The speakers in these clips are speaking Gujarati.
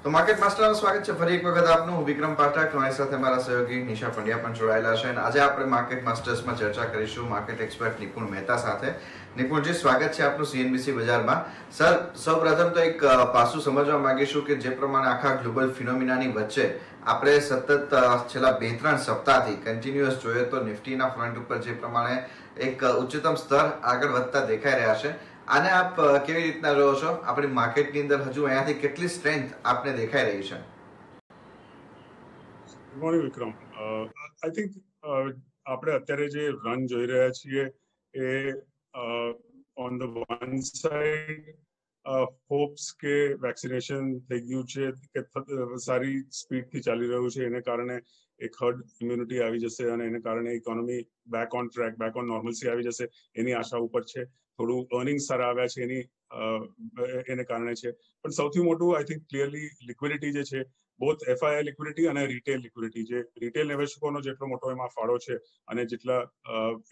તો માર્કેટ માસ્ટરનું સ્વાગત છે ફરી એક વખત આપનું. હું વિક્રમ પાઠક, મારી સાથે મારા સહયોગી નિશા પંડ્યા પણ જોડાયેલા છે અને આજે આપણે માર્કેટ માસ્ટર્સમાં ચર્ચા કરીશું માર્કેટ એક્સપર્ટ નિપુણ મહેતા સાથે. નિપુણજી, સ્વાગત છે આપનું સીએનબીસી બજારમાં. સર, સૌપ્રથમ તો એક પાસું સમજવા માંગીશું કે જે પ્રમાણે આખા ગ્લોબલ ફિનોમિનાની વચ્ચે આપણે સતત છેલ્લા 2-3 સપ્તાહથી કન્ટિન્યુઅસ જોઈએ તો નિફ્ટીના ફ્રન્ટ ઉપર જે પ્રમાણે એક ઉચ્ચતમ સ્તર આગળ વધતા દેખાઈ રહ્યા છે, આને આપ કેવી રીતના જોવો છો? આપણી માર્કેટની અંદર હજુ અહીંયાથી કેટલી સ્ટ્રેન્થ આપને દેખાઈ રહી છે? Good morning Vikram. I think આપણે અત્યારે જે રન જોઈ રહ્યા છીએ એ on the one side hopes કે વેક્સિનેશન થઈ ગયું છે કે સારી સ્પીડથી ચાલી રહ્યું છે, એને કારણે એક હર્ડ ઇમ્યુનિટી આવી જશે અને એને કારણે economy back on track, back on normalcy આવી જશે એની આશા ઉપર છે. થોડું અર્નિંગ સારા આવ્યા છે એને કારણે છે. પણ સૌથી મોટું આઈ થિંક ક્લિયરલી લિક્વિડિટી જે છે, બોથ એફઆઈઆઈ લિક્વિડિટી અને રિટેલ લિક્વિડિટી, જે રિટેલ નિવેશકોનો જેટલો મોટો એમાં ફાળો છે અને જેટલા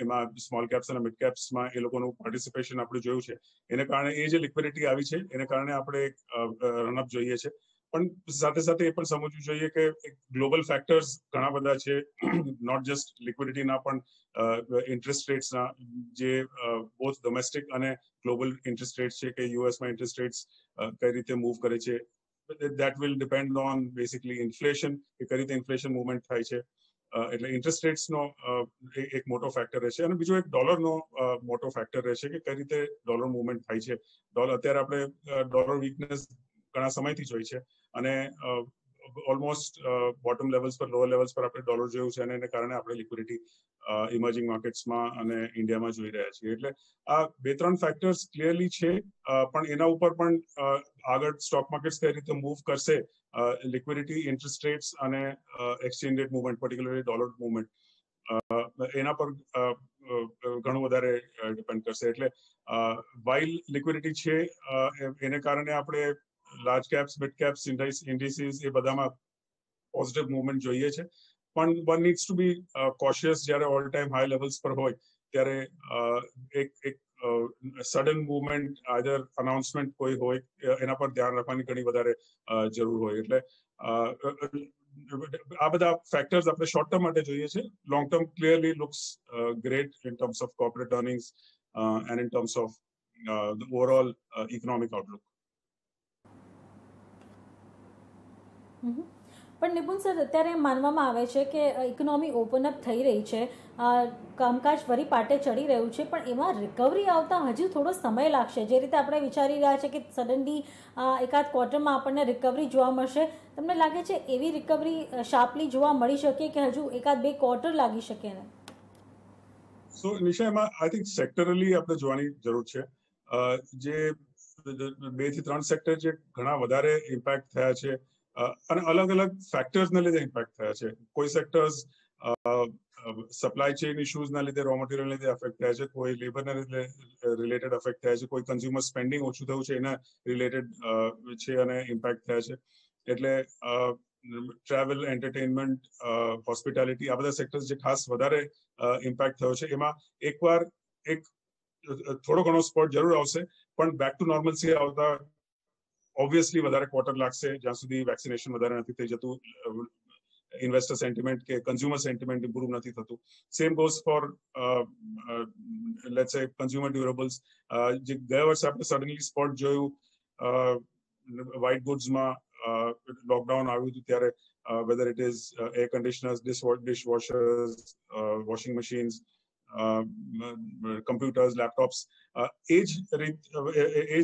એમાં સ્મોલ કેપ્સ અને મિડ કેપ્સમાં એ લોકોનું પાર્ટિસિપેશન આપણે જોયું છે, એને કારણે એ જે લિક્વિડિટી આવી છે એને કારણે આપણે રનઅપ જોઈએ છે. પણ સાથે સાથે એ પણ સમજવું જોઈએ કે ગ્લોબલ ફેક્ટર્સ ઘણા બધા છે, નોટ જસ્ટ લિક્વિડિટીના પણ ઇન્ટરેસ્ટ રેટ્સના, જે બોથ ડોમેસ્ટિક અને ગ્લોબલ ઇન્ટરેસ્ટ રેટ્સ છે કે યુએસમાં ઇન્ટરેસ્ટ રેટ્સ કઈ રીતે મૂવ કરે છે. That will depend on basically inflation, કે કઈ રીતે ઇન્ફ્લેશન મુવમેન્ટ થાય છે. એટલે ઇન્ટરેસ્ટ રેટ્સનો એક મોટો ફેક્ટર રહેશે અને બીજો એક ડોલરનો મોટો ફેક્ટર રહેશે કે કઈ રીતે ડોલર મુવમેન્ટ થાય છે. અત્યારે આપણે ડોલર વીકનેસ ઘણા સમયથી જોઈ છે અને ઓલમોસ્ટ બોટમ લેવલ્સ પર, લોઅર લેવલ્સ પર આપણે ડોલર જોયું છે અને એને કારણે આપણે લિક્વિડિટી ઇમર્જિંગ માર્કેટ્સમાં અને ઇન્ડિયામાં જોઈ રહ્યા છીએ. એટલે આ 2-3 ફેક્ટર્સ ક્લિયરલી છે, પણ એના ઉપર પણ આગળ સ્ટોક માર્કેટ્સ કઈ રીતે મૂવ કરશે, લિક્વિડિટી, ઇન્ટરેસ્ટ રેટ્સ અને exchange rate movement, particularly dollar movement, એના પર ઘણું વધારે ડિપેન્ડ કરશે. એટલે વાઇલ લિક્વિડિટી છે એને કારણે આપણે લાર્જ કેપ્સ, મિડ કેપ્સ, ઇન્ડિસીસ એ બધામાં પોઝિટિવ મુવમેન્ટ જોઈએ છે. પણ વન નીડ્સ ટુ બી કોશિયસ. જ્યારે ઓલ ટાઈમ હાઈ લેવલ્સ પર હોય ત્યારે એક સડન મુવમેન્ટ, આઈધર અનાઉન્સમેન્ટ કોઈ હોય, એના પર ધ્યાન રાખવાની ઘણી વધારે જરૂર હોય. એટલે આ બધા ફેક્ટર્સ આપણે શોર્ટ ટર્મ માટે જોઈએ છે. Long term clearly looks great in terms of corporate earnings and in terms of the overall economic Outlook. પણ નિપુણ સર, અત્યારે માનવામાં આવે છે કે ઇકોનોમી ઓપન અપ થઈ રહી છે, કામકાજ ફરી પાટે ચડી રહ્યું છે, પણ એમાં રિકવરી આવતા હજુ થોડો સમય લાગશે. જે રીતે આપણે વિચારી રહ્યા છે કે સડનલી એકાદ ક્વાર્ટરમાં આપણને રિકવરી જોવા મળશે, તમને લાગે છે એવી રિકવરી શાર્પલી જોવા મળી શકે કે હજુ 1-2 ક્વાર્ટર લાગી શકે ને? સો નિશા, એમાં આઈ થિંક સેક્ટરલી આપણે જોવાની જરૂર છે. જે 2-3 સેક્ટર જે ઘણા વધારે ઇમ્પેક્ટ થયા છે અને અલગ અલગ ફેક્ટર્સના લીધે ઇમ્પેક્ટ થયા છે. કોઈ સેક્ટર્સ સપ્લાય ચેઇન ઇશ્યુઝના લીધે, રો મટીરિયલના લીધે અફેક્ટ થયા છે, કોઈ લેબરના રિલેટેડ અફેક્ટ થયા છે, કોઈ કન્ઝ્યુમર સ્પેન્ડિંગ ઓછું થયું છે એના રિલેટેડ છે અને ઇમ્પેક્ટ થયા છે. એટલે ટ્રાવેલ, એન્ટરટેનમેન્ટ, હોસ્પિટાલિટી, આ બધા સેક્ટર્સ જે ખાસ વધારે ઇમ્પેક્ટ થયો છે, એમાં એકવાર એક થોડો ઘણો સ્પોટ જરૂર આવશે, પણ બેક ટુ નોર્મલસી આવતા ઓબ્વિયસલી વધારે ક્વાર્ટર લાગશે, જ્યાં સુધી વેક્સિનેશન વધારે નથી થઈ જતું, ઇન્વેસ્ટર સેન્ટિમેન્ટ કે કન્ઝ્યુમર સેન્ટિમેન્ટ ઇમ્પ્રુવ નથી થતું. Same goes for let's say consumer durables. જે ગયા વર્ષે આપણે સડનલી સ્પોટ જોયું વ્હાઇટ ગુડ્સમાં, લોકડાઉન આવ્યું હતું ત્યારે, whether it is air conditioners, dishwashers, washing machines, computers, laptops, એ જ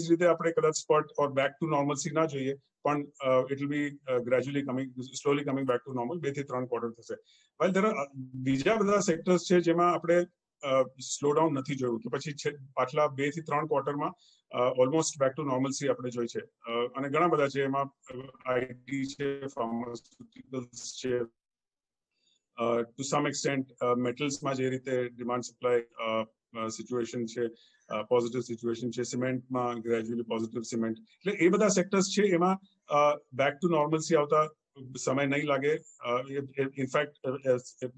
રીતે આપણે કદાચ spot or back to normalcy ના જોઈએ, પણ it will be gradually slowly coming back to normal. 2-3 quarter થશે. બીજા બધા સેક્ટર્સ છે જેમાં આપણે સ્લો ડાઉન નથી જોયું, કે પછી પાછલા 2-3 ક્વાર્ટરમાં ઓલમોસ્ટ બેક ટુ નોર્મલસી આપણે જોઈ છે અને ઘણા બધા છે. એમાં આઈટી છે, ફાર્માસ્યુટિકલ્સ છે, ટુ સમ એક્સટેન્ટ મેટલ્સમાં જે રીતે ડિમાન્ડ સપ્લાય સિચ્યુએશન છે, પોઝિટિવ સિચ્યુએશન છે, સિમેન્ટમાં ગ્રેજ્યુઅલી પોઝિટિવ સિમેન્ટ. એટલે એ બધા સેક્ટર્સ છે, એમાં બેક ટુ નોર્મલસી આવતા સમય નહીં લાગે. ઇનફેક્ટ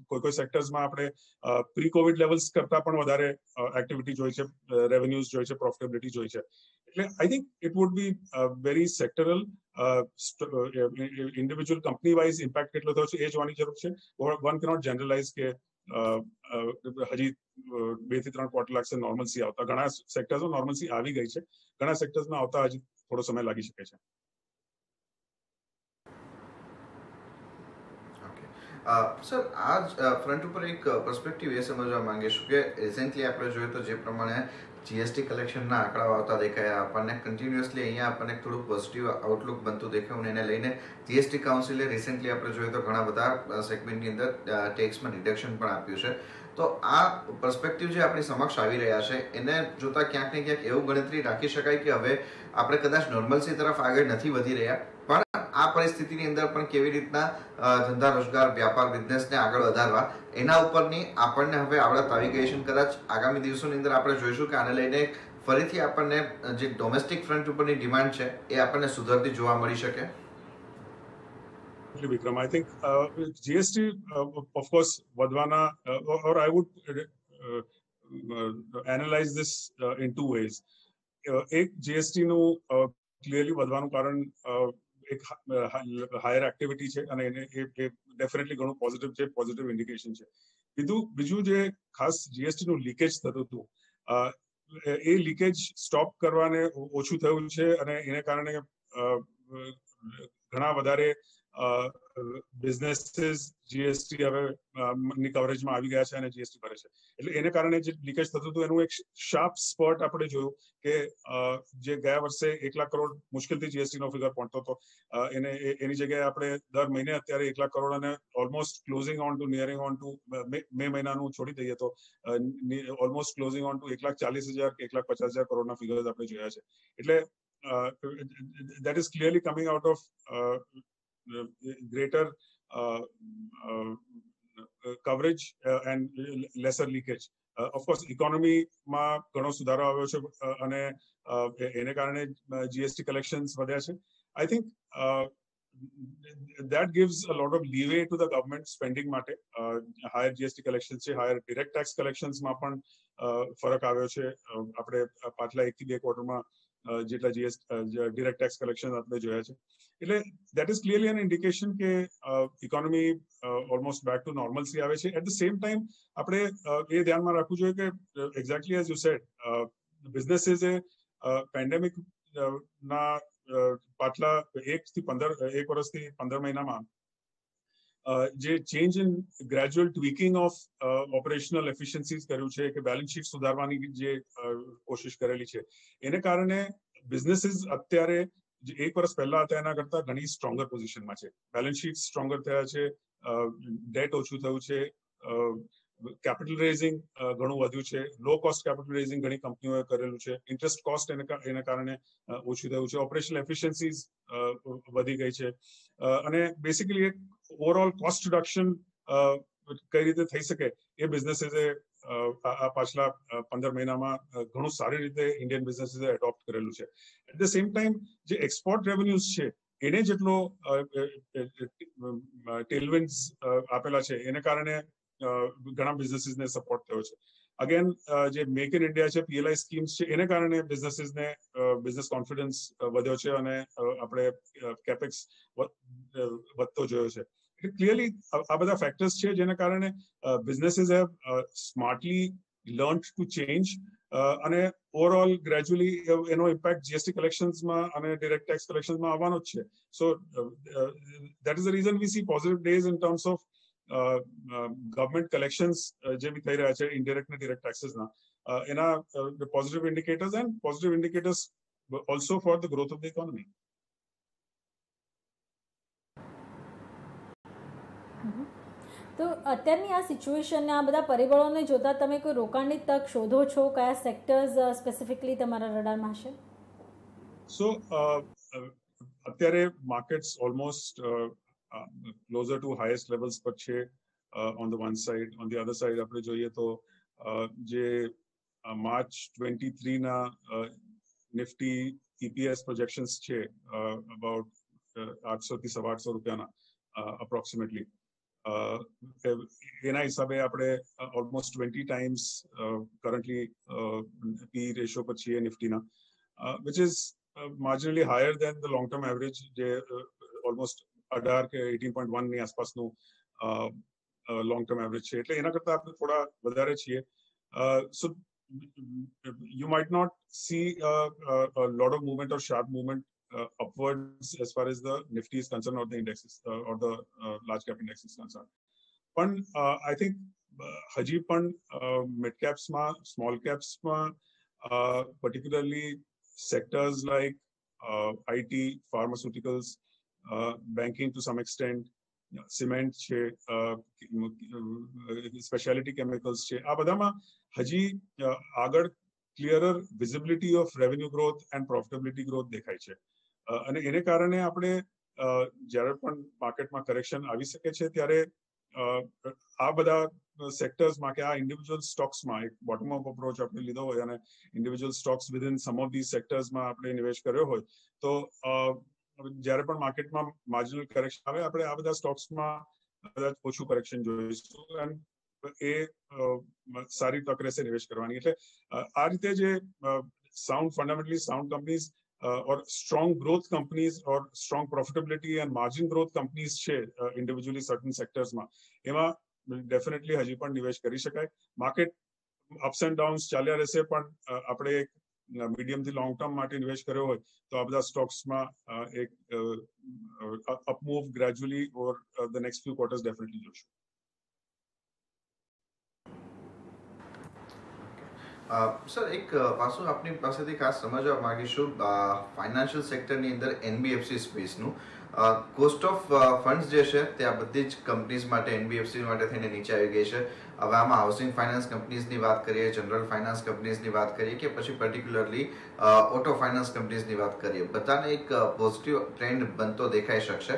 કોઈ સેક્ટર્સમાં આપણે પ્રી કોવિડ લેવલ્સ કરતા પણ વધારે એક્ટિવિટી જોઈ છે, રેવન્યુઝ જોઈ છે, પ્રોફિટેબિલિટી જોઈ છે. I think it would be very sectoral. Individual company wise impact કેટલો થયો છે એ જોવાની જરૂર છે. One cannot generalize કે હજી 2 થી 3 ક્વાર્ટર લાગશે નોર્મલસી આવતા. ઘણા સેક્ટર્સમાં નોર્મલસી આવી ગઈ છે, ઘણા સેક્ટર્સમાં આવતા હજી થોડો સમય લાગી શકે છે. સર, આ ફ્રન્ટ ઉપર એક પર્સપેક્ટિવ એ સમજવા માંગીશું કે રિસેન્ટલી આપણે જોઈએ તો જે પ્રમાણે જીએસટી કલેક્શનના આંકડાઓ આવતા દેખાયા આપણને, કન્ટિન્યુઅસલી અહીંયા આપણને થોડું પોઝિટિવ આઉટલુક બનતું દેખાયું અને એને લઈને જીએસટી કાઉન્સિલે રિસેન્ટલી આપણે જોઈએ તો ઘણા બધા સેગમેન્ટની અંદર ટેક્સમાં ડિડક્શન પણ આપ્યું છે. તો આ પર્સપેક્ટિવ જે આપણી સમક્ષ આવી રહ્યા છે એને જોતા ક્યાંક ને ક્યાંક એવું ગણતરી રાખી શકાય કે હવે આપણે કદાચ નોર્મલસી તરફ આગળ નથી વધી રહ્યા, પણ આ પરિસ્થિતિની અંદર પણ કેવી રીતના ધંધા રોજગાર વ્યાપાર બિઝનેસને આગળ વધારવા એના ઉપરની આપણને હવે આવડત આવી ગઈ છે. કદાચ આગામી દિવસોની અંદર આપણે જોઈશું કે આને લઈને ફરીથી આપણને જે ડોમેસ્ટિક ફ્રન્ટ ઉપરની ડિમાન્ડ છે એ આપણને સુધરતી જોવા મળી શકે. Vikram, I think GST, of course, vadwana, or I would analyze this in two ways. એક GST નું clearly વધવાનું કારણ એક હાયર એક્ટિવિટી છે અને એને એ ડેફિનેટલી ઘણું પોઝિટિવ છે, પોઝિટિવ ઇન્ડિકેશન છે. બીજું જે ખાસ જીએસટી નું લીકેજ થતું હતું એ લીકેજ સ્ટોપ કરવાને ઓછું થયું છે અને એને કારણે ઘણા વધારે બિઝનેસીસ જીએસટી હવે ની કવરેજમાં આવી ગયા છે અને જીએસટી ભરે છે. એટલે એને કારણે જે લીકેજ થતું હતું એનું એક શાર્પ સ્પોટ આપણે જોયું કે જે ગયા વર્ષે 1 લાખ કરોડ મુશ્કેલથી જીએસટી નો ફિગર પહોંચતો હતો એની જગ્યાએ આપણે દર મહિને અત્યારે 1 લાખ કરોડ અને almost closing on two nearing on two મે મહિનાનું છોડી દઈએ તો ઓલમોસ્ટ ક્લોઝિંગ ઓન ટુ 1,40,000 કે 1,50,000 કરોડના ફિગર્સ આપણે જોયા છે. એટલે that is clearly coming out of greater coverage and lesser leakage. Of course, economy માં ઘણો સુધારો આવ્યો છે અને એને કારણે GST collections વધ્યા છે. I think that gives a lot of leeway to the government spending માટે. Higher GST collections છે, higher direct tax collections માં પણ ફરક આવ્યો છે. આપણે પાછલા 1 થી 2 ક્વાર્ટરમાં જેટલા ડિરેક્ટ ટેક્સ કલેક્શન આપણે જોયા છે. એટલે that is clearly an indication કે ઇકોનોમી ઓલમોસ્ટ બેક ટુ નોર્મલસી આવે છે. એટ ધ સેમ ટાઈમ આપણે એ ધ્યાનમાં રાખવું જોઈએ કે એક્ઝેક્ટલી એઝ યુ સેડ બિઝનેસીસે પેન્ડેમિક ના પાછલા 1 વર્ષથી 15 મહિનામાં જે change in gradual tweaking of operational efficiencies કર્યું છે કે બેલેન્સ શીટ સુધારવાની જે કોશિશ કરેલી છે એને કારણે બિઝનેસીસ અત્યારે 1 વર્ષ પહેલા હતા એના કરતા ઘણી સ્ટ્રોંગર પોઝિશનમાં છે. બેલેન્સ શીટ સ્ટ્રોંગર થયા છે, ડેટ ઓછું થયું છે, કેપિટલ રેઝિંગ ઘણું વધ્યું છે, લો કોસ્ટ કેપિટલ રેઝિંગ ઘણી કંપનીઓએ કરેલું છે, ઇન્ટરેસ્ટ કોસ્ટ એને કારણે ઓછું થયું છે, ઓપરેશનલ એફિશિયન્સીઝ વધી ગઈ છે અને બેસિકલી એક ઓવરઓલ કોસ્ટ રિડક્શન કઈ રીતે થઈ શકે એ બિઝનેસીસે આ પાછલા 15 મહિનામાં ઘણું સારી રીતે ઇન્ડિયન બિઝનેસીસે એડોપ્ટ કરેલું છે. એટ ધ સેમ ટાઈમ જે એક્સપોર્ટ રેવન્યુઝ છે એને જેટલો ટેલવિન્ડ્સ આપેલા છે એને કારણે ઘણા બિઝનેસીસને સપોર્ટ થયો છે. અગેન જે મેક ઇન ઇન્ડિયા છે, પીએલઆઈ સ્કીમ્સ છે એને કારણે બિઝનેસીસને બિઝનેસ કોન્ફિડન્સ વધ્યો છે અને આપણે કેપેક્સ વધતો જોયો છે. ક્લિયરલી આ બધા ફેક્ટર્સ છે જેના કારણે businesses have smartly learn to change અને ઓવરઓલ ગ્રેજ્યુઅલી એનો ઇમ્પેક્ટ જીએસટી કલેક્શન્સમાં અને ડિરેક્ટ ટેક્સ કલેક્શન્સમાં આવવાનો જ છે. So that is the reason we see positive days in terms of government collections જે બી થઈ રહ્યા છે ઇનડિરેક્ટ ને ડિરેક્ટ ટેક્સીસના એના positive indicators and positive indicators also for the growth of the economy. તો અત્યારની આ સિચ્યુએશનને આ બધા પરિબળોને જોતા તમે કોઈ રોકાણની તક શોધો છો? કયા સેક્ટર્સ સ્પેસિફિકલી તમારા રડારમાં હશે? સો અત્યારે markets almost closure two highest levels પર છે on the one side. On the other side આપણે જોઈએ તો જે માર્ચ 23 ના નિફ્ટી ઇપીએસ પ્રોજેક્શન્સ છે અબાઉટ 800 થી 850 રૂપિયાના અપ્રોક્સિમેટલી, એના હિસાબે આપણે ઓલમોસ્ટ 20 ટાઈમ્સ કરન્ટલી પી રેશિયો પર છીએ નિફ્ટીના which is marginally higher than the long term average, જે almost 18 કે 18.1 ની આસપાસનું long term average છે. એટલે એના કરતા આપણે થોડા વધારે છીએ. So you might not see a lot of movement or sharp movement upwards as far as the Nifty is concerned or the indexes or the large cap index is concerned. But I think હજી પણ mid caps માં, small caps માં, particularly sectors like IT, pharmaceuticals, banking to some extent, cement છે, specialty chemicals છે, આ બધામાં હજી આગળ clearer visibility of revenue growth and profitability growth દેખાય છે. અને એને કારણે આપણે જ્યારે પણ માર્કેટમાં કરેક્શન આવી શકે છે ત્યારે આ બધા સેક્ટર્સમાં કે આ ઇન્ડિવિજ્યુઅલ સ્ટોક્સમાં એક બોટમ અપ અપ્રોચ આપણે લીધો હોય અને individual stocks within some of these સેક્ટર્સમાં આપણે નિવેશ કર્યો હોય તો જ્યારે પણ માર્કેટમાં માર્જિનલ કરેક્શન આવે આપણે આ બધા સ્ટોક્સમાં કદાચ ઓછું કરેક્શન જોઈશું અને એ સારી તક રહેશે નિવેશ કરવાની. એટલે આ રીતે જે sound fundamentally sound companies or strong growth companies or strong profitability and margin growth companies છે individually certain sectors માં એમાં definitely હજી પણ નિવેશ કરી શકાય. માર્કેટ ups and downs ચાલ્યા રહેશે પણ આપણે એક મીડિયમ થી લોંગ ટર્મ માટે નિવેશ કર્યો હોય તો આ બધા સ્ટોક્સ માં એક up move gradually over the next few quarters definitely જોશું. સર એક પાછું આપની પાસેથી ખાસ સમજવા માંગીશું ફાઇનાન્શિયલ સેક્ટરની અંદર એનબીએફસી સ્પેસનું કોસ્ટ ઓફ ફંડ્સ જે છે તે આ બધી જ કંપનીઝ માટે એનબીએફસી માટે થઈને નીચે આવી ગઈ છે. હવે આમાં હાઉસિંગ ફાઇનાન્સ કંપનીઝની વાત કરીએ, જનરલ ફાઇનાન્સ કંપનીઝની વાત કરીએ કે પછી પર્ટિક્યુલરલી ઓટો ફાઇનાન્સ કંપનીઝની વાત કરીએ, બધાને એક પોઝિટિવ ટ્રેન્ડ બનતો દેખાઈ શકશે.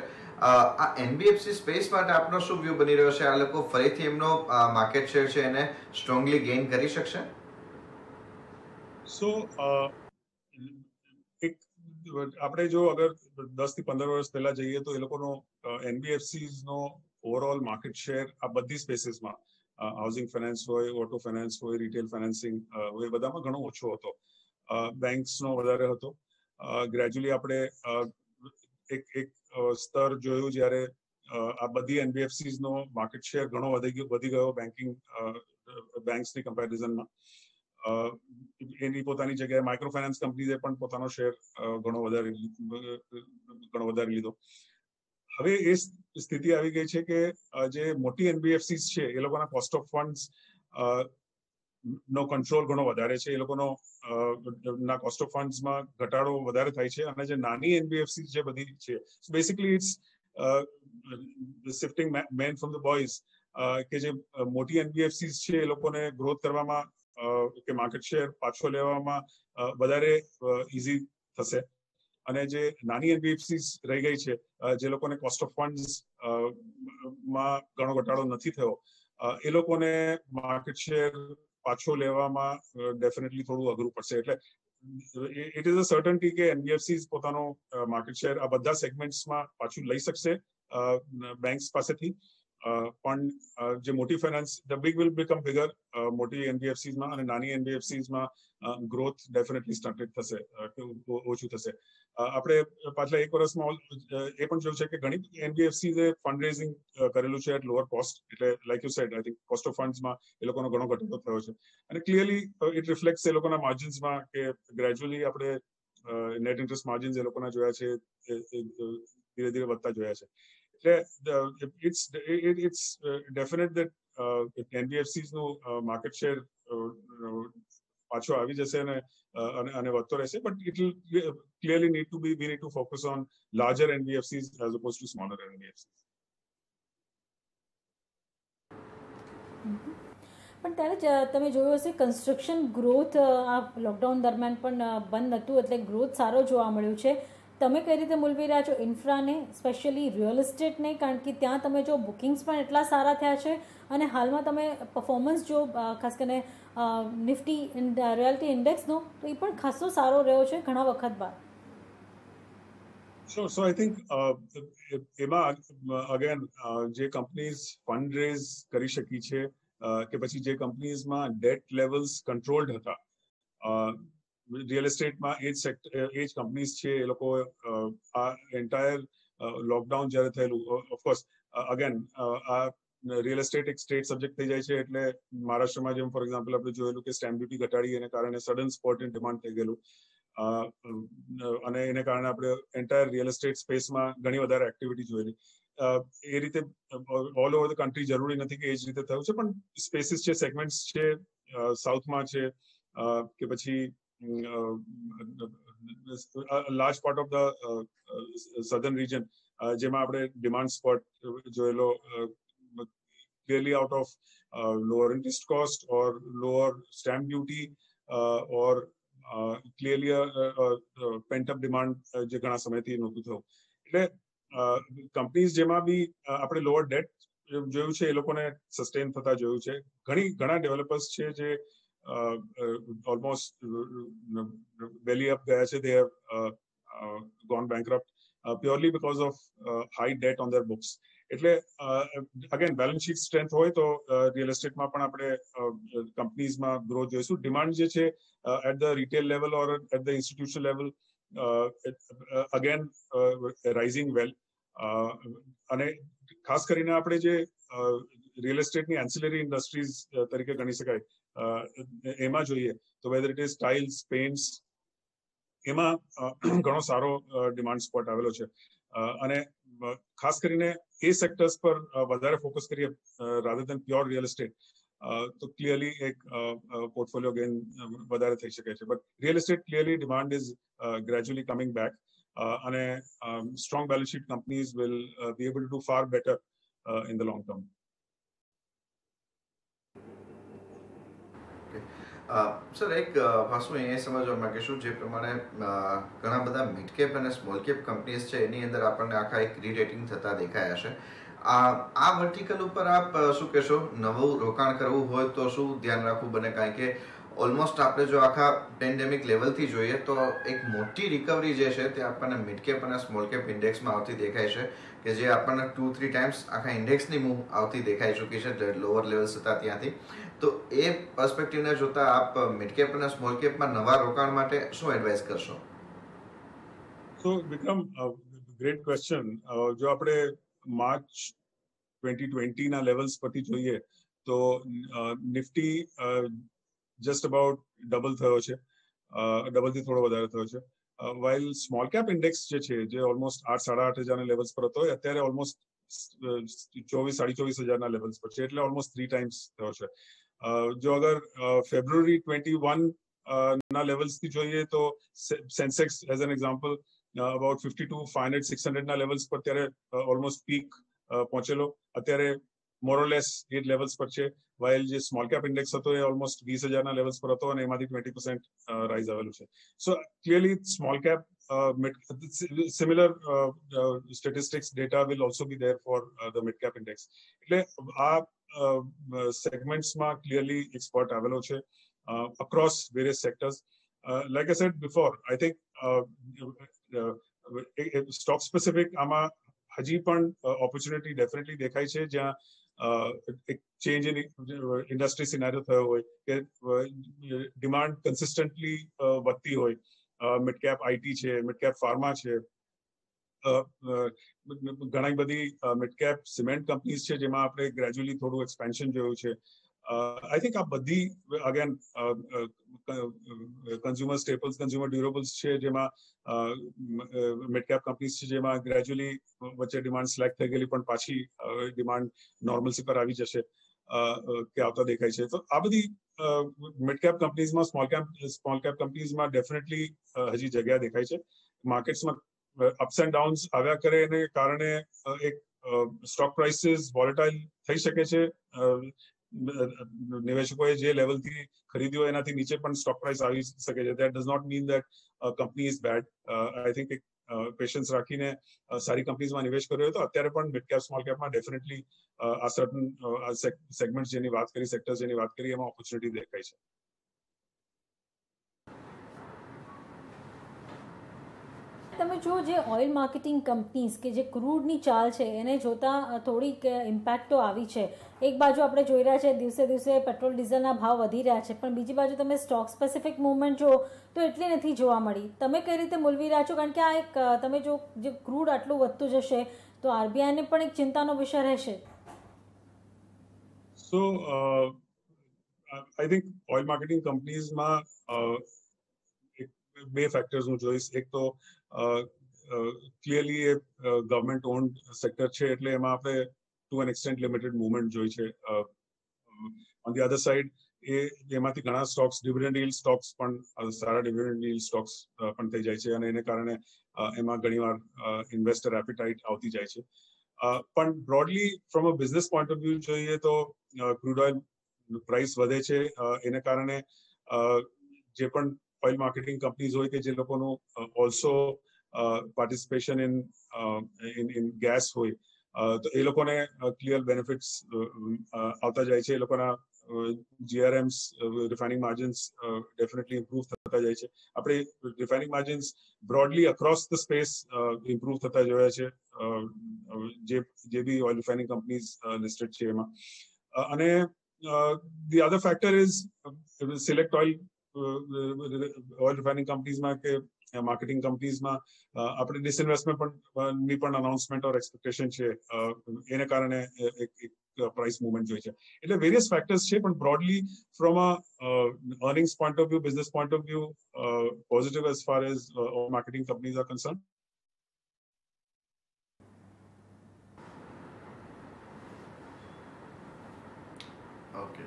આ એનબીએફસી સ્પેસ માટે આપનો શું વ્યૂ બની રહ્યો છે? આ લોકો ફરીથી એમનો માર્કેટ શેર છે એને સ્ટ્રોંગલી ગેઇન કરી શકશે? સો એક આપણે જો અગર 10 થી 15 વર્ષ પહેલા જઈએ તો એ લોકોનો એનબીએફસીઝ નો ઓવરઓલ માર્કેટ શેર આ બધી સ્પેસીસમાં હાઉસિંગ ફાઇનાન્સ હોય, ઓટો ફાઇનાન્સ હોય, રિટેલ ફાઇનાન્સિંગ હોય, બધામાં ઘણો ઓછો હતો. બેંક્સનો વધારે હતો. ગ્રેજ્યુઅલી આપણે એક સ્તર જોયું જ્યારે આ બધી એનબીએફસીઝ નો માર્કેટ શેર ઘણો વધી ગયો બેન્કિંગ બેંક્સની કમ્પેરિઝનમાં. એની પોતાની જગ્યાએ માઇક્રો ફાઇનાન્સ કંપનીઝે પણ પોતાનો શેર ઘણો વધારે લીધો. હવે એ સ્થિતિ આવી ગઈ છે કે જે મોટી એનબીએફસીસ છે એ લોકોના કોસ્ટ ઓફ ફંડ્સ નો કંટ્રોલ ઘણો વધારે છે. એ લોકોનો ના કોસ્ટ ઓફ ફંડ્સમાં ઘટાડો વધારે થાય છે અને જે નાની એનબીએફસીસ જે બધી છે basically it's shifting man from the boys કે જે મોટી એનબીએફસીસ છે એ લોકોને ગ્રોથ કરવામાં કે માર્કેટ શેર પાછો લેવામાં વધારે ઈઝી થશે અને જે નાની એનબીએફસીસ રહી ગઈ છે જે લોકોને કોસ્ટ ઓફ ફંડ્સ માં ઘણો ઘટાડો નથી થયો એ લોકોને માર્કેટ શેર પાછો લેવામાં ડેફિનેટલી થોડું અઘરું પડશે. એટલે ઇટ ઇઝ અ સર્ટનિટી કે એનબીએફસીસ પોતાનો માર્કેટ શેર આ બધા સેગમેન્ટ્સમાં પાછું લઈ શકશે બેંક્સ પાસેથી. પણ જે મોટી finance the big will become bigger. મોટી એનબીએફસીઝમાં અને નાની એનબીએફસીઝમાં ગ્રોથ ડેફિનેટલી સ્ટન્ટેડ થશે, ઓછું થશે. આપણે પાછલા એક વર્ષમાં એ પણ જોયું છે કે ઘણી એનબીએફસીઝે ફંડ રેઝિંગ કરેલું છે એટ લોઅર કોસ્ટ. એટલે like you said I think cost of ફંડ્સમાં એ લોકોનો ઘણો ઘટાડો થયો છે અને ક્લિયરલી ઇટ રિફ્લેક્ટ્સ એ લોકોના માર્જિન્સમાં કે ગ્રેજ્યુઅલી આપણે નેટ ઇન્ટરેસ્ટ માર્જિન્સ એ લોકોના જોયા છે ધીરે ધીરે વધતા જોયા છે. It's definite that NBFCs નું market share પાછો આવી જશે અને વધતો રહેશે, but it will clearly we need to focus on larger NBFCs as opposed to smaller NBFCs. પણ ત્યારે તમે જોયું હશે કન્સ્ટ્રક્શન ગ્રોથ આ લોકડાઉન દરમિયાન પણ બંધ હતું એટલે ગ્રોથ સારો જોવા મળ્યું છે. તમે કઈ રીતે મૂલવી રહ્યા છો ઇન્ફ્રાને, સ્પેશિયલી રિયલ એસ્ટેટને? કારણ કે ત્યાં તમે જો બુકિંગ્સ પણ એટલા સારા થયા છે અને હાલમાં તમે પરફોર્મન્સ જો ખાસ કરીને નિફ્ટી રિયાલિટી ઇન્ડેક્સનો તો એ પણ ખાસો સારો રહ્યો છે ઘણા વખત બાદ. So I think એમાં અગેન જે કંપનીઝ ફંડ રેઝ કરી શકી છે કે પછી જે કંપનીઝમાં ડેટ લેવલ્સ કંટ્રોલ્ડ હતા રિયલ એસ્ટેટમાં એ જ સેક્ટર એ જ કંપનીઝ છે એ લોકો આ એન્ટાયર લોકડાઉન જ્યારે થયેલું ઓફકોર્સ અગેન આ રિયલ એસ્ટેટ એક સ્ટેટ સબ્જેક્ટ થઈ જાય છે એટલે મહારાષ્ટ્રમાં જેમ ફોર એક્ઝામ્પલ આપણે જોયેલું કે સ્ટેમ્પ ડ્યુટી ઘટાડી એને કારણે સડન સ્પોટ ઇન ડિમાન્ડ થઈ ગયેલું અને એને કારણે આપણે એન્ટાયર રિયલ એસ્ટેટ સ્પેસમાં ઘણી વધારે એક્ટિવિટી જોયેલી એ રીતે ઓલ ઓવર ધ કન્ટ્રી જરૂરી નથી કે એ જ રીતે થયું છે પણ સ્પેસીસ છે સેગમેન્ટ્સ છે સાઉથમાં છે કે પછી large part of the southern region જેમાં આપણે ડિમાન્ડ સ્પોટ જોયેલો clearly out of lower interest cost or lower stamp duty or clearly pent up demand જે ઘણા સમયથી નહોતું થયું એટલે કંપનીઝ જેમાં બી આપણે લોઅર ડેટ જોયું છે એ લોકોને સસ્ટેન થતા જોયું છે ઘણા ડેવલપર્સ છે જે ઓલમોસ્ટ વેલી અપ ગયા છે they have gone bankrupt purely because of high debt on their books એટલે અગેન બેલેન્સ શીટ સ્ટ્રેન્થ હોય તો રિયલ એસ્ટેટમાં પણ આપણે કંપનીઝમાં ગ્રોથ જોઈશું ડિમાન્ડ જે છે at the retail level or at the institution level again rising well અને ખાસ કરીને આપણે જે રિયલ એસ્ટેટની એન્સિલરી ઇન્ડસ્ટ્રીઝ તરીકે ગણી શકાય એમાં જોઈએ તો weather it is tiles pants એમાં ઘણો સારો ડિમાન્ડ સ્પોટ આવેલો છે અને ખાસ કરીને એ સેક્ટર્સ પર વધારે ફોકસ કરીએ rather than pure real estate તો ક્લિયરલી એક પોર્ટફોલિયો ગેઇન વધારે થઈ શકે છે but real estate clearly demand is gradually coming back અને strong balance sheet companies will be able to do far better in the long term sir એક પાછું એ સમજવા માંગીશું જે પ્રમાણે ઘણા બધા મિડ કેપ અને સ્મોલ કેપ કંપનીઝ છે એની અંદર આપણને આખા એક રીરેટિંગ થતા દેખાયા છે આ વર્ટિકલ ઉપર આપ શું કહેશો નવું રોકાણ કરવું હોય તો શું ધ્યાન રાખવું બને કારણ કે ઓલમોસ્ટ આપણે જો આખા પેન્ડેમિક લેવલથી જોઈએ તો એક મોટી રિકવરી જે છે તે આપણને મિડ કેપ અને સ્મોલ કેપ ઇન્ડેક્સમાં આવતી દેખાય છે કે જે આપણને 2-3 ટાઈમ્સ આખા ઇન્ડેક્સની મૂવ આવતી દેખાઈ ચૂકી છે લોઅર લેવલ્સ હતા ત્યાંથી તો એ પર્સપેક્ટિવને જોતા આપ મિડ કેપ અને સ્મોલ કેપમાં નવા રોકાણ માટે શું એડવાઇસ કરશો સો વિક્રમ ગ્રેટ ક્વેશ્ચન જો આપણે માર્ચ 2020 ના લેવલ્સ પરથી જોઈએ તો નિફ્ટી જસ્ટ અબાઉટ ડબલ થયો છે ડબલથી થોડો વધારે થયો છે વાઇલ સ્મોલ કેપ ઇન્ડેક્સ જે છે જે ઓલમોસ્ટ 8,500 લેવલ્સ પર હતો અત્યારે ઓલમોસ્ટ 24,000-24,500 લેવલ્સ પર છે એટલે ઓલમોસ્ટ 3 ટાઈમ્સ થયો છે જો અગર ફેબ્રુઆરી 21 ના લેવલ્સથી જોઈએ તો Sensex as an example about 52,500-600 ના લેવલ્સ પર ત્યારે ઓલમોસ્ટ પીક પહોંચેલો અત્યારે મોરલેસ એ લેવલ્સ પર છે વાઇલ જે સ્મોલ કેપ ઇન્ડેક્સ હતો એ ઓલમોસ્ટ 20,000 ના લેવલ્સ પર હતો અને એમાંથી 20% રાઇઝ આવેલું છે so clearly small cap similar statistics data will also be there for the mid cap index એટલે આ segments માં clearly export આવેલો છે across various sectors like I said before I think stock specific આમાં હજી પણ opportunity definitely દેખાય છે જ્યાં એક change in industry scenario થયો હોય કે demand consistently વધતી હોય મિડ કેપ આઈટી છે મિડ કેપ ફાર્મા છે ઘણી બધી મિડ કેપ સિમેન્ટ કંપનીઝ છે જેમાં આપણે ગ્રેજ્યુઅલી થોડું એક્સપેન્શન જોયું છે આઈ થિંક આ બધી again consumer staples consumer durables છે જેમાં મિડ કેપ કંપનીઝ છે જેમાં ગ્રેજ્યુઅલી વચ્ચે ડિમાન્ડ સ્લેક થઈ ગયેલી પણ પાછી ડિમાન્ડ નોર્મલસી પર આવી જશે કે આવતા દેખાય છે તો આ બધી મિડ કેપ કંપનીઝમાં સ્મોલ કેપ કંપનીઝમાં ડેફિનેટલી હજી જગ્યા દેખાય છે માર્કેટ્સમાં અપ્સ એન્ડ ડાઉન્સ આવ્યા કરે એને કારણે એક સ્ટોક પ્રાઇસીસ વોલેટાઇલ થઈ શકે છે નિવેશકોએ જે લેવલથી ખરીદ્યો એનાથી નીચે પણ સ્ટોક પ્રાઇસ આવી શકે છે that does not mean that company is bad I think એક પેશન્સ રાખીને સારી કંપનીઝમાં નિવેશ કર્યો હોય તો અત્યારે પણ મિડ કેપ સ્મોલ કેપમાં ડેફિનેટલી આ સર્ટન સેગમેન્ટ્સ જેની વાત કરી સેક્ટર્સ જેની વાત કરી એમાં ઓપોર્ચ્યુનિટી દેખાય છે તમે જો જે ઓઇલ માર્કેટિંગ કંપનીઝ કે જે ક્રૂડની ચાલ છે એને જોતાં થોડીક ઇમ્પેક્ટ તો આવી છે. એક બાજુ આપણે જોઈ રહ્યા છે દિવસે દિવસે પેટ્રોલ ડીઝલના ભાવ વધી રહ્યા છે, પણ બીજી બાજુ તમે સ્ટોક સ્પેસિફિક મૂવમેન્ટ જો તો એટલી નથી જોવા મળી. તમે કઈ રીતે મૂલવી રહ્યા છો? કારણ કે આ એક તમે જો જે ક્રૂડ આટલું વધતું જશે તો આરબીઆઈને પણ એક ચિંતાનો વિષય રહેશે. So I think oil marketing કંપનીઝમાં બે ફેક્ટર્સ હું જોઈશ. એક તો ક્લિયરલી એ ગવર્મેન્ટ ઓન્ડ સેક્ટર છે એટલે એમાં આપણે to an extent limited movement જોઈ છે. ઓન ધી અધર સાઇડ એમાંથી ઘણા સ્ટોક્સ ડિવિડન્ડ યીલ્ડ સ્ટોક્સ પણ સારા ડિવિડન્ડ યીલ્ડ સ્ટોક્સ પણ થઈ જાય છે અને એને કારણે એમાં ઘણીવાર ઇન્વેસ્ટર એપિટાઇટ આવતી જાય છે. પણ broadly from a business point of view જોઈએ તો ક્રૂડ ઓઇલ પ્રાઇસ વધે છે એને કારણે જે પણ ઓઇલ માર્કેટિંગ કંપનીઝ હોય કે જે લોકોનું ઓલ્સો પાર્ટિસિપેશન ઇન ગેસ હોય તો એ લોકોને ક્લિયર બેનિફિટ્સ આવતા જાય છે. એ લોકોના GRMs refining margins definitely improve થતા જાય છે. આપણે refining margins broadly across the space improve થતા જોયા છે જે બી ઓઇલ રિફાઇનિંગ કંપનીઝ લિસ્ટેડ છે એમાં. અને the other factor is select oil refining કંપનીઝમાં કે માર્કેટિંગ કંપનીઝમાં આપણે ડિસઇન્વેસ્ટમેન્ટ ની પણ અનાઉન્સમેન્ટ ઓર એક્સપેક્ટેશન છે એને કારણે એક પ્રાઇસ મૂવમેન્ટ જોઈ છે. એટલે વેરિયસ ફેક્ટર્સ છે પણ broadly from a earnings point of view, business point of view, positive as far as marketing companies R concern. Okay,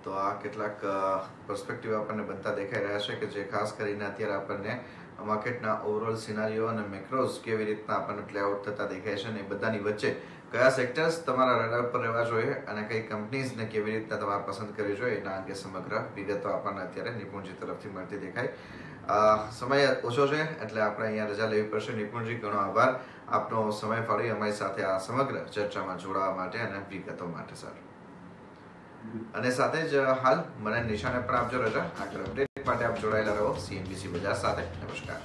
તો આ કેટલાક પર્સપેક્ટિવ આપણને બનતા દેખાઈ રહ્યા છે કે જે ખાસ કરીને અત્યારે આપણને માર્કેટના ઓવરઓલ સિનારીઓ અને મેક્રોઝ કેવી રીતના આપણને પ્લે આઉટ થતા દેખાય છે અને એ બધાની વચ્ચે કયા સેક્ટર્સ તમારા રડાર પર રહેવા જોઈએ અને કઈ કંપનીઝને કેવી રીતના તમારે પસંદ કરવી જોઈએ એના અંગે સમગ્ર વિગતો આપણને અત્યારે નિપુણજી તરફથી મળતી દેખાય. સમય ઓછો છે એટલે આપણે અહીંયા રજા લેવી પડશે. નિપુણજી, ઘણો આભાર આપનો સમય ફાળવી અમારી સાથે આ સમગ્ર ચર્ચામાં જોડાવા માટે અને વિગતો માટે. સર, અને સાથે જ હાલ મને નિશાને પણ આપજો રજા. આગળ અપડેટ માટે આપ જોડાયેલા રહો CNBC બજાર સાથે. નમસ્કાર.